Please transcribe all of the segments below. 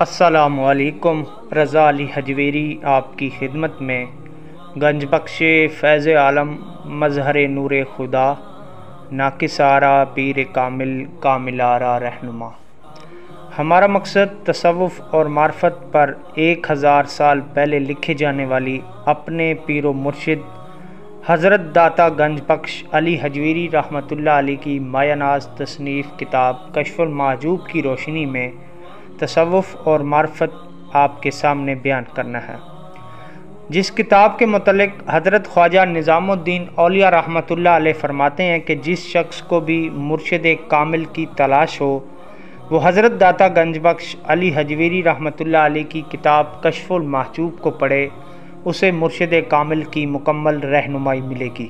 السلام علیکم۔ رضا علی حجویری آپ کی خدمت میں، گنج بخش فیض عالم مظہر نور خدا، ناقص آرا پیر کامل کامل آرا رہنما۔ ہمارا مقصد تصوف اور معرفت پر 1000 سال پہلے لکھے جانے والی اپنے پیر و مرشد حضرت داتا گنج بخش علی حجویری رحمۃ اللہ علیہ کی مایہ ناز تصنیف کتاب کشف المحجوب کی روشنی میں تصوف اور معرفت آپ کے سامنے بیان کرنا ہے۔ جس کتاب کے متعلق حضرت خواجہ نظام الدین اولیاء رحمۃ اللہ علیہ فرماتے ہیں کہ جس شخص کو بھی مرشد کامل کی تلاش ہو وہ حضرت داتا گنج بخش علی حجویری رحمۃ اللہ علیہ کی کتاب کشف المحجوب کو پڑھے، اسے مرشد کامل کی مکمل رہنمائی ملے گی۔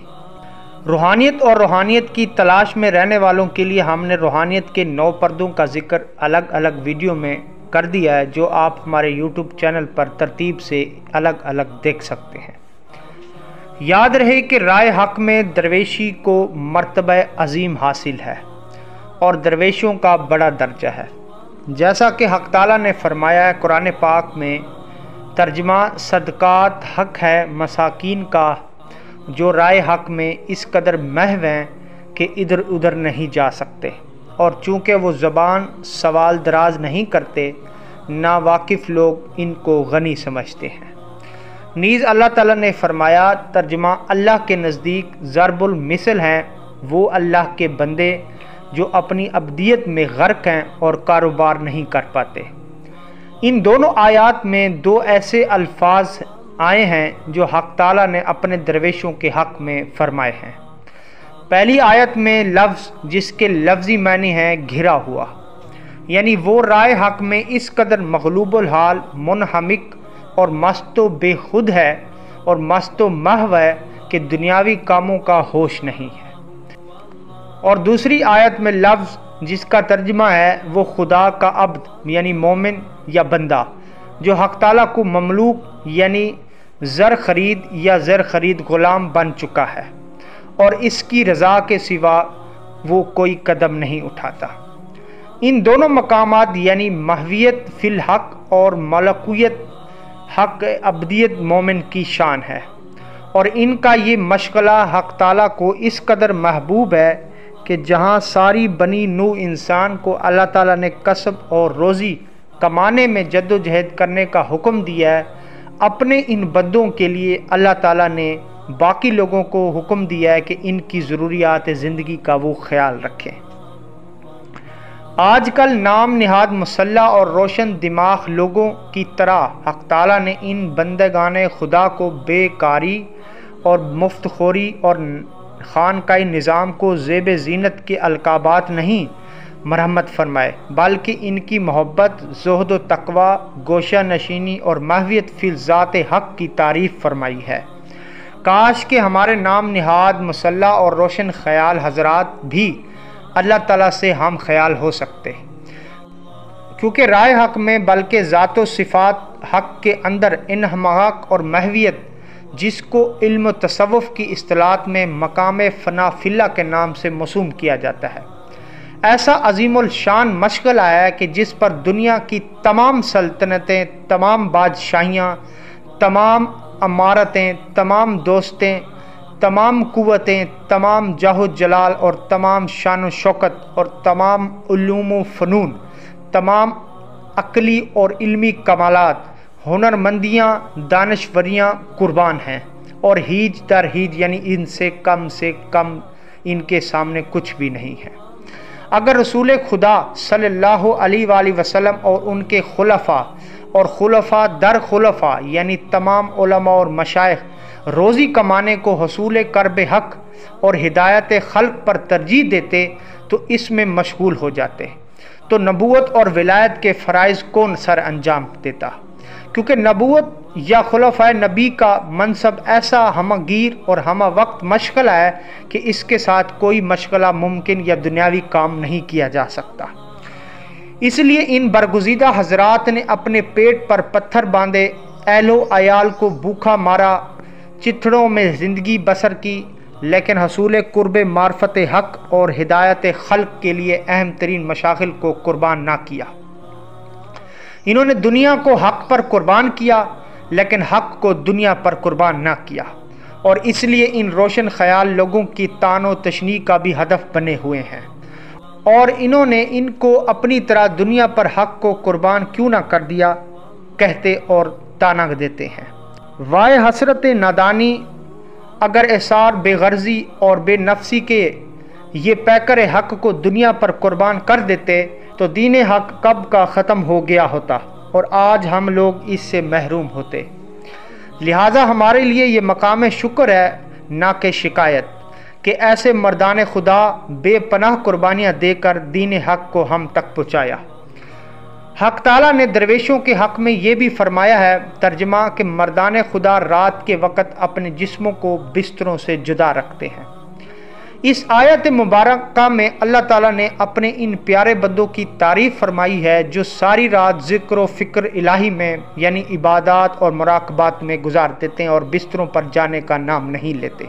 روحانیت اور روحانیت کی تلاش میں رہنے والوں کے لیے ہم نے روحانیت کے 9 پردوں کا ذکر الگ الگ ویڈیو میں کر دیا ہے، جو آپ ہمارے یوٹیوب چینل پر ترتیب سے الگ الگ دیکھ سکتے ہیں۔ یاد رہے کہ رائے حق میں درویشی کو مرتبہ عظیم حاصل ہے اور درویشوں کا بڑا درجہ ہے، جیسا کہ حق تعالیٰ نے فرمایا ہے قرآن پاک میں، ترجمہ صدقات حق ہے مساکین کا جو رائے حق میں اس قدر محو ہیں کہ ادھر ادھر نہیں جا سکتے، اور چونکہ وہ زبان سوال دراز نہیں کرتے، نا واقف لوگ ان کو غنی سمجھتے ہیں۔ نیز اللہ تعالیٰ نے فرمایا، ترجمہ اللہ کے نزدیک ضرب المثل ہیں وہ اللہ کے بندے جو اپنی عبدیت میں غرق ہیں اور کاروبار نہیں کر پاتے۔ ان دونوں آیات میں 2 ایسے الفاظ آئے ہیں جو حق تعالیٰ نے اپنے درویشوں کے حق میں فرمائے ہیں۔ پہلی آیت میں لفظ جس کے لفظی معنی ہے گھرا ہوا، یعنی وہ رائے حق میں اس قدر مغلوب الحال، منہمک اور مست و بے خود ہے اور مست و محو ہے کہ دنیاوی کاموں کا ہوش نہیں ہے۔ اور دوسری آیت میں لفظ جس کا ترجمہ ہے وہ خدا کا عبد یعنی مومن یا بندہ، جو حق تعالیٰ کو مملوک یعنی زر خرید یا زر خرید غلام بن چکا ہے اور اس کی رضا کے سوا وہ کوئی قدم نہیں اٹھاتا۔ ان دونوں مقامات یعنی محویت فی الحق اور ملکویت حق عبدیت مومن کی شان ہے، اور ان کا یہ مشغلہ حق تعالیٰ کو اس قدر محبوب ہے کہ جہاں ساری بنی نوع انسان کو اللہ تعالیٰ نے کسب اور روزی کمانے میں جد و جہد کرنے کا حکم دیا ہے، اپنے ان بندوں کے لیے اللہ تعالیٰ نے باقی لوگوں کو حکم دیا ہے کہ ان کی ضروریات زندگی کا وہ خیال رکھیں۔ آج کل نام نہاد مسلح اور روشن دماغ لوگوں کی طرح حق تعالیٰ نے ان بندگان خدا کو بے کاری اور مفت خوری اور خانقاہی نظام کو زیب زینت کے القابات نہیں مرحمت فرمائے، بلکہ ان کی محبت، زہد و تقوی، گوشہ نشینی اور محویت فی ذات حق کی تعریف فرمائی ہے۔ کاش کہ ہمارے نام نہاد مسلح اور روشن خیال حضرات بھی اللہ تعالیٰ سے ہم خیال ہو سکتے، کیونکہ رائے حق میں بلکہ ذات و صفات حق کے اندر انحماق اور محویت، جس کو علم و تصوف کی اصطلاحات میں مقام فنا فی اللہ کے نام سے موسوم کیا جاتا ہے، ایسا عظیم الشان مشغلہ ہے کہ جس پر دنیا کی تمام سلطنتیں، تمام بادشاہیاں، تمام امارتیں، تمام دوستیں، تمام قوتیں، تمام جاہ و جلال اور تمام شان و شوکت اور تمام علوم و فنون، تمام عقلی اور علمی کمالات، ہنرمندیاں، دانشوریاں قربان ہیں، اور ہیج در ہیج یعنی ان سے کم ان کے سامنے کچھ بھی نہیں ہے۔ اگر رسول خدا صلی اللہ علیہ وآلہ وسلم اور ان کے خلفاء اور خلفاء در خلفاء یعنی تمام علماء اور مشائخ روزی کمانے کو حصول کرب حق اور ہدایت خلق پر ترجیح دیتے تو اس میں مشغول ہو جاتے، تو نبوت اور ولایت کے فرائض کون سر انجام دیتا، کیونکہ نبوت یا خلفائے نبی کا منصب ایسا ہمہ گیر اور ہمہ وقت مشغلہ ہے کہ اس کے ساتھ کوئی مشغلہ ممکن یا دنیاوی کام نہیں کیا جا سکتا۔ اس لیے ان برگزیدہ حضرات نے اپنے پیٹ پر پتھر باندھے، اہل و عیال کو بھوکا مارا، چتھڑوں میں زندگی بسر کی، لیکن حصول قرب معرفت حق اور ہدایت خلق کے لیے اہم ترین مشاغل کو قربان نہ کیا۔ انہوں نے دنیا کو حق پر قربان کیا لیکن حق کو دنیا پر قربان نہ کیا، اور اس لیے ان روشن خیال لوگوں کی طعن و تشنیع کا بھی ہدف بنے ہوئے ہیں، اور انہوں نے ان کو اپنی طرح دنیا پر حق کو قربان کیوں نہ کر دیا کہتے اور طعنہ دیتے ہیں۔ وائے حسرت نادانی! اگر احسار بے غرضی اور بے نفسی کے یہ پیکر حق کو دنیا پر قربان کر دیتے تو دین حق کب کا ختم ہو گیا ہوتا اور آج ہم لوگ اس سے محروم ہوتے۔ لہٰذا ہمارے لیے یہ مقام شکر ہے نہ کہ شکایت کہ ایسے مردان خدا بے پناہ قربانیاں دے کر دین حق کو ہم تک پہنچایا۔ حق تعالیٰ نے درویشوں کے حق میں یہ بھی فرمایا ہے، ترجمہ کہ مردان خدا رات کے وقت اپنے جسموں کو بستروں سے جدا رکھتے ہیں۔ اس آیت مبارکہ میں اللہ تعالیٰ نے اپنے ان پیارے بندوں کی تعریف فرمائی ہے جو ساری رات ذکر و فکر الہی میں یعنی عبادات اور مراقبات میں گزار دیتے ہیں اور بستروں پر جانے کا نام نہیں لیتے۔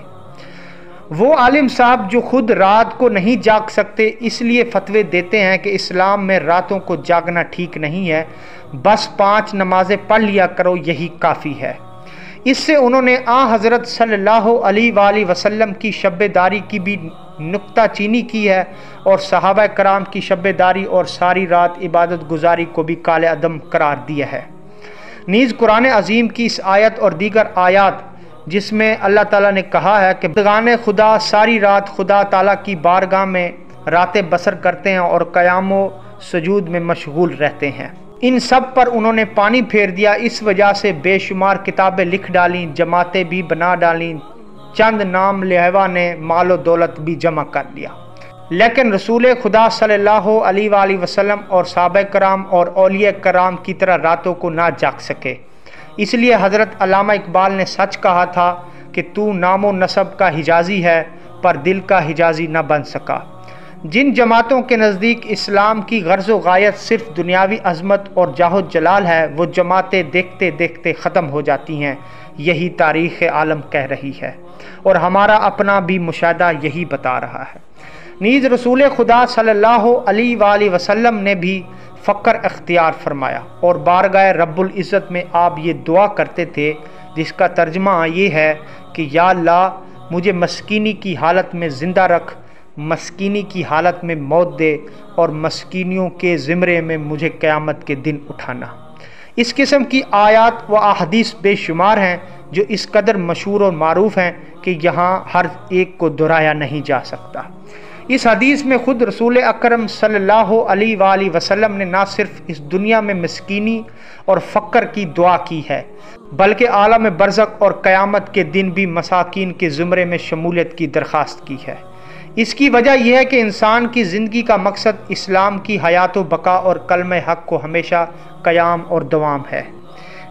وہ عالم صاحب جو خود رات کو نہیں جاگ سکتے اس لیے فتوے دیتے ہیں کہ اسلام میں راتوں کو جاگنا ٹھیک نہیں ہے، بس 5 نمازیں پڑھ لیا کرو یہی کافی ہے۔ اس سے انہوں نے حضرت صلی اللہ علیہ وآلہ وسلم کی شب داری کی بھی نکتہ چینی کی ہے اور صحابہ کرام کی شب داری اور ساری رات عبادت گزاری کو بھی کالے عدم قرار دیا ہے۔ نیز قرآن عظیم کی اس آیت اور دیگر آیات جس میں اللہ تعالیٰ نے کہا ہے کہ بندگان خدا ساری رات خدا تعالیٰ کی بارگاہ میں راتیں بسر کرتے ہیں اور قیام و سجود میں مشغول رہتے ہیں، ان سب پر انہوں نے پانی پھیر دیا، اس وجہ سے بے شمار کتابیں لکھ ڈالیں، جماعتیں بھی بنا ڈالیں، چند نام لہوا نے مال و دولت بھی جمع کر لیا، لیکن رسول خدا صلی اللہ علیہ وآلہ وسلم اور صحابہ کرام اور اولیاء کرام کی طرح راتوں کو نہ جاگ سکے۔ اس لیے حضرت علامہ اقبال نے سچ کہا تھا کہ تو نام و نسب کا حجازی ہے پر دل کا حجازی نہ بن سکا۔ جن جماعتوں کے نزدیک اسلام کی غرض و غایت صرف دنیاوی عظمت اور جاہ و جلال ہے وہ جماعتیں دیکھتے دیکھتے ختم ہو جاتی ہیں، یہی تاریخ عالم کہہ رہی ہے اور ہمارا اپنا بھی مشاہدہ یہی بتا رہا ہے۔ نیز رسول خدا صلی اللہ علیہ وآلہ وسلم نے بھی فقر اختیار فرمایا اور بارگاہ رب العزت میں آپ یہ دعا کرتے تھے جس کا ترجمہ یہ ہے کہ یا اللہ مجھے مسکینی کی حالت میں زندہ رکھ، مسکینی کی حالت میں موت دے اور مسکینیوں کے زمرے میں مجھے قیامت کے دن اٹھانا۔ اس قسم کی آیات و احادیث بے شمار ہیں جو اس قدر مشہور اور معروف ہیں کہ یہاں ہر ایک کو دہرایا نہیں جا سکتا۔ اس حدیث میں خود رسول اکرم صلی اللہ علیہ وآلہ وسلم نے نہ صرف اس دنیا میں مسکینی اور فقر کی دعا کی ہے بلکہ عالم برزخ اور قیامت کے دن بھی مساکین کے زمرے میں شمولیت کی درخواست کی ہے۔ اس کی وجہ یہ ہے کہ انسان کی زندگی کا مقصد اسلام کی حیات و بقا اور کلمہ حق کو ہمیشہ قیام اور دوام ہے،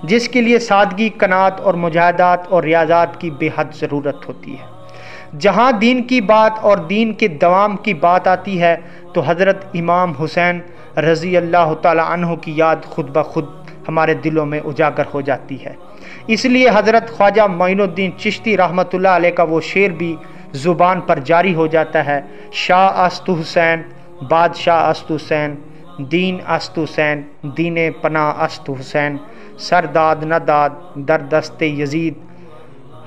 جس کے لیے سادگی، قناعت اور مجاہدات اور ریاضات کی بے حد ضرورت ہوتی ہے۔ جہاں دین کی بات اور دین کے دوام کی بات آتی ہے تو حضرت امام حسین رضی اللہ تعالی عنہ کی یاد خود بخود ہمارے دلوں میں اجاگر ہو جاتی ہے۔ اس لیے حضرت خواجہ معین الدین چشتی رحمۃ اللہ علیہ کا وہ شعر بھی زبان پر جاری ہو جاتا ہے، شاہ است حسین بادشاہ است حسین، دین است حسین دین پناہ است حسین، سر داد نہ داد در دست یزید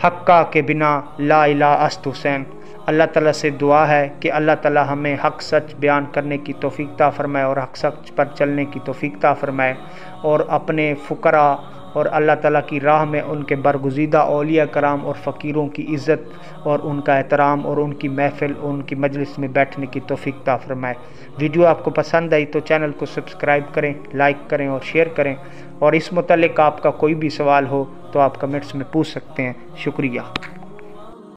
حقہ کے بنا لا الہ است حسین۔ اللہ تعالیٰ سے دعا ہے کہ اللہ تعالیٰ ہمیں حق سچ بیان کرنے کی توفیق عطا فرمائے اور حق سچ پر چلنے کی توفیق عطا فرمائے، اور اپنے فقراء اور اللہ تعالیٰ کی راہ میں ان کے برگزیدہ اولیاء کرام اور فقیروں کی عزت اور ان کا احترام اور ان کی محفل اور ان کی مجلس میں بیٹھنے کی توفیق عطا فرمائے۔ ویڈیو آپ کو پسند آئی تو چینل کو سبسکرائب کریں، لائک کریں اور شیئر کریں، اور اس متعلق آپ کا کوئی بھی سوال ہو تو آپ کمنٹس میں پوچھ سکتے ہیں۔ شکریہ۔